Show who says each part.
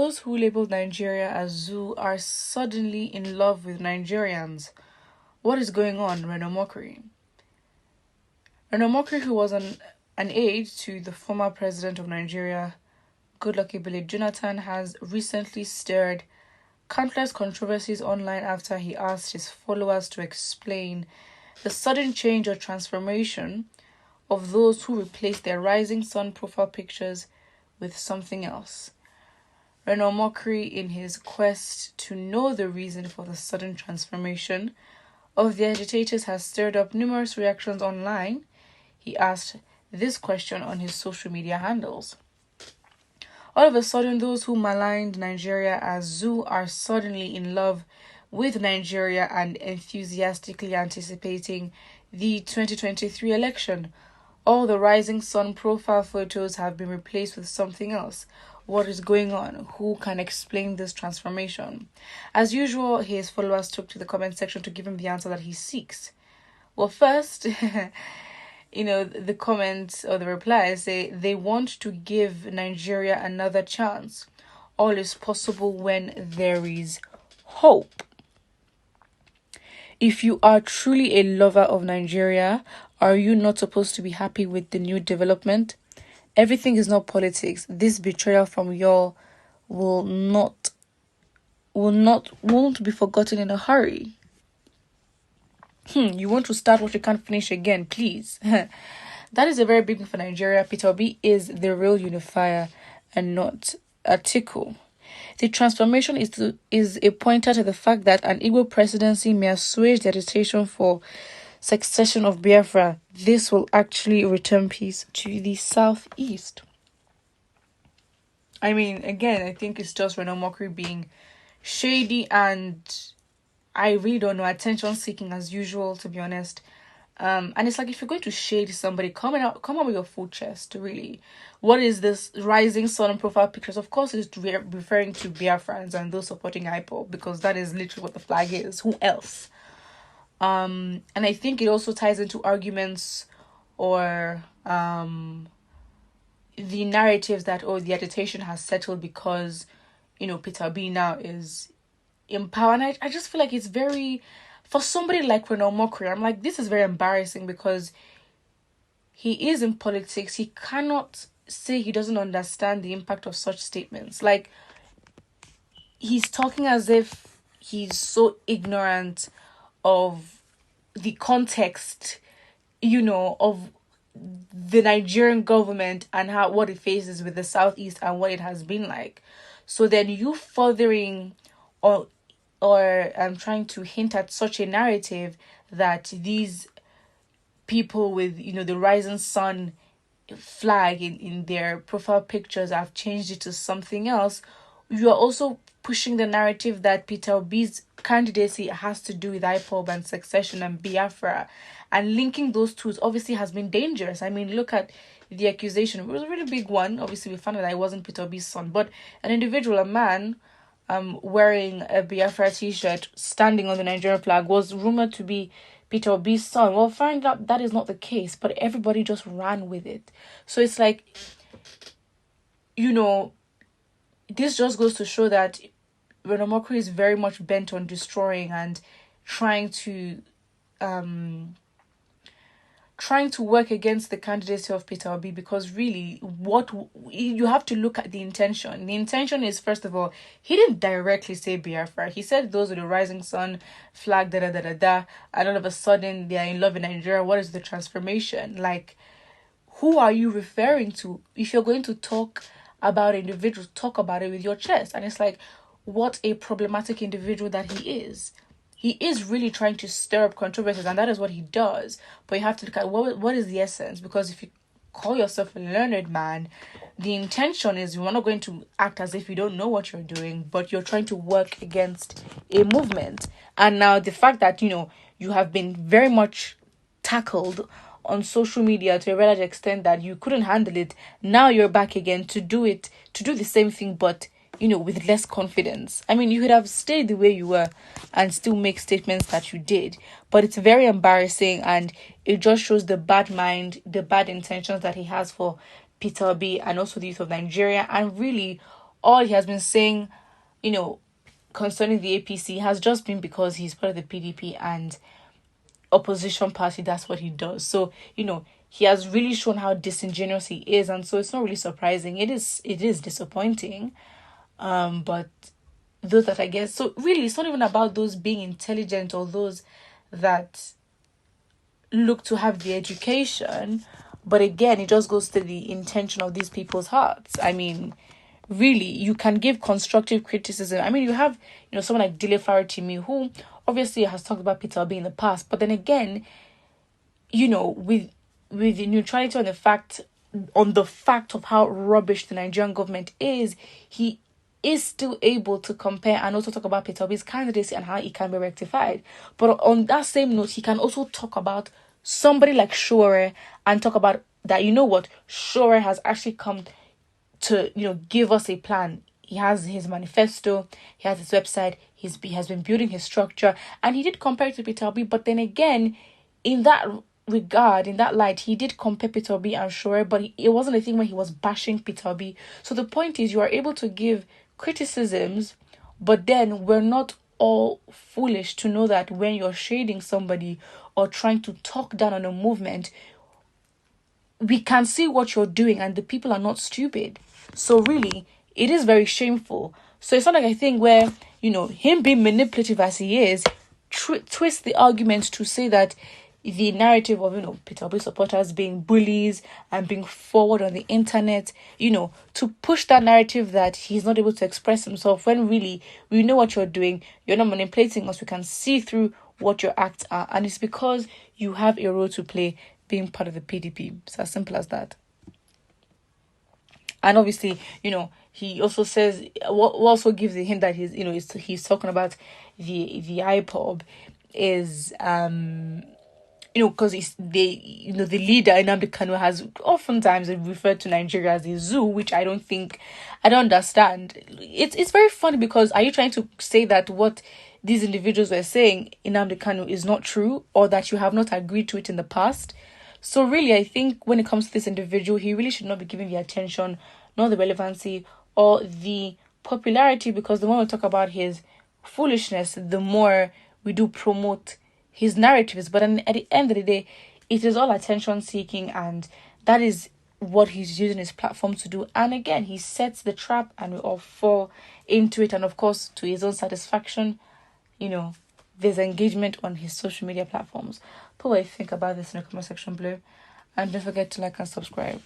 Speaker 1: Those who labeled Nigeria as zoo are suddenly in love with Nigerians. What is going on, Omokri? Omokri, who was an aide to the former president of Nigeria, Goodluck Ebele Jonathan, has recently stirred countless controversies online after he asked his followers to explain the sudden change or transformation of those who replaced their rising sun profile pictures with something else. Omokri, in his quest to know the reason for the sudden transformation of the agitators, has stirred up numerous reactions online. He asked this question on his social media handles. All of a sudden, those who maligned Nigeria as zoo are suddenly in love with Nigeria and enthusiastically anticipating the 2023 election. All the rising sun profile photos have been replaced with something else. What is going on? Who can explain this transformation? As usual, his followers took to the comment section to give him the answer that he seeks. Well, first, the comments or the replies say they want to give Nigeria another chance. All is possible when there is hope. If you are truly a lover of Nigeria, are you not supposed to be happy with the new development? Everything is not politics. This betrayal from y'all won't be forgotten in a hurry. You want to start what you can't finish again, please. That is a very big one for Nigeria. Peter Obi is the real unifier and not a tickle. The transformation is a pointer to the fact that an Igbo presidency may assuage the agitation for succession of Biafra. This will actually return peace to the southeast. I mean, again, I think it's just Omokri being shady, and I really don't know, attention seeking as usual, to be honest. And it's like, if you're going to shade somebody, come out with your full chest, really. What is this rising sun profile pictures? Of course, it's referring to Biafrans and those supporting Ipob, because that is literally what the flag is. Who else? And I think it also ties into arguments or the narratives that, the agitation has settled because, Peter Obi now is in power. And I just feel like it's very, for somebody like Omokri, I'm like, this is very embarrassing because he is in politics. He cannot say he doesn't understand the impact of such statements. Like, he's talking as if he's so ignorant of the context, of the Nigerian government and what it faces with the Southeast and what it has been like. So then you furthering or trying to hint at such a narrative that these people with, the rising sun flag in their profile pictures have changed it to something else. You are also pushing the narrative that Peter Obi's candidacy has to do with Ipob and succession and Biafra, and linking those two obviously has been dangerous. I mean, look at the accusation. It was a really big one. Obviously, we found out that it wasn't Peter Obi's son, but an individual, a man, wearing a Biafra t-shirt, standing on the Nigerian flag, was rumored to be Peter Obi's son. Well, find out that is not the case, but everybody just ran with it. So it's like, this just goes to show that Omokri is very much bent on destroying and trying to work against the candidacy of Peter Obi, because really, what you have to look at the intention. The intention is, first of all, he didn't directly say Biafra. He said those are the rising sun flag, and all of a sudden they are in love in Nigeria. What is the transformation? Like, who are you referring to? If you're going to talk about individuals, talk about it with your chest. And it's like, what a problematic individual that he is. He is really trying to stir up controversies, and that is what he does. But you have to look at what is the essence. Because if you call yourself a learned man, the intention is you're not going to act as if you don't know what you're doing, but you're trying to work against a movement. And now the fact that, you have been very much tackled on social media to a large extent that you couldn't handle it, now you're back again to do the same thing, but with less confidence. I mean, you could have stayed the way you were and still make statements that you did, but it's very embarrassing, and it just shows the bad mind, the bad intentions that he has for Peter Obi and also the youth of Nigeria, and really all he has been saying, you know, concerning the APC has just been because he's part of the PDP and opposition party. That's what he does. So, he has really shown how disingenuous he is, and so it's not really surprising. It is disappointing. But those that I guess, so really it's not even about those being intelligent or those that look to have the education, but again, it just goes to the intention of these people's hearts. I mean, really, you can give constructive criticism. I mean, you have, someone like Dile Faritimi, who obviously has talked about Peter Obi in the past, but then again, with the neutrality on the fact of how rubbish the Nigerian government is, he is still able to compare and also talk about Peter Obi's candidacy and how it can be rectified. But on that same note, he can also talk about somebody like Shore and talk about that, Shore has actually come to, give us a plan. He has his manifesto, he has his website, he has been building his structure, and he did compare it to Peter Obi, but then again, in that regard, in that light, he did compare Peter Obi and Shore, but it wasn't a thing where he was bashing Peter Obi. So the point is, you are able to give criticisms, but then we're not all foolish to know that when you're shading somebody or trying to talk down on a movement, we can see what you're doing and the people are not stupid. So really, it is very shameful. So it's not like a thing where, him being manipulative as he is, twist the argument to say that the narrative of, Peter Obi supporters being bullies and being forward on the internet, to push that narrative that he's not able to express himself, when really we know what you're doing. You're not manipulating us. We can see through what your acts are. And it's because you have a role to play being part of the PDP. It's as simple as that. And obviously, he also says, what also gives the hint that he's talking about the Ipob is because the leader Nnamdi Kanu has oftentimes referred to Nigeria as a zoo, which I don't understand. It's very funny, because are you trying to say that what these individuals were saying Nnamdi Kanu is not true, or that you have not agreed to it in the past? So really, I think when it comes to this individual, he really should not be given the attention, nor the relevancy or the popularity, because the more we talk about his foolishness, the more we do promote his narratives. But at the end of the day, it is all attention seeking, and that is what he's using his platform to do. And again, he sets the trap and we all fall into it. And of course, to his own satisfaction, there's engagement on his social media platforms. Put what you think about this in the comment section below, and don't forget to like and subscribe.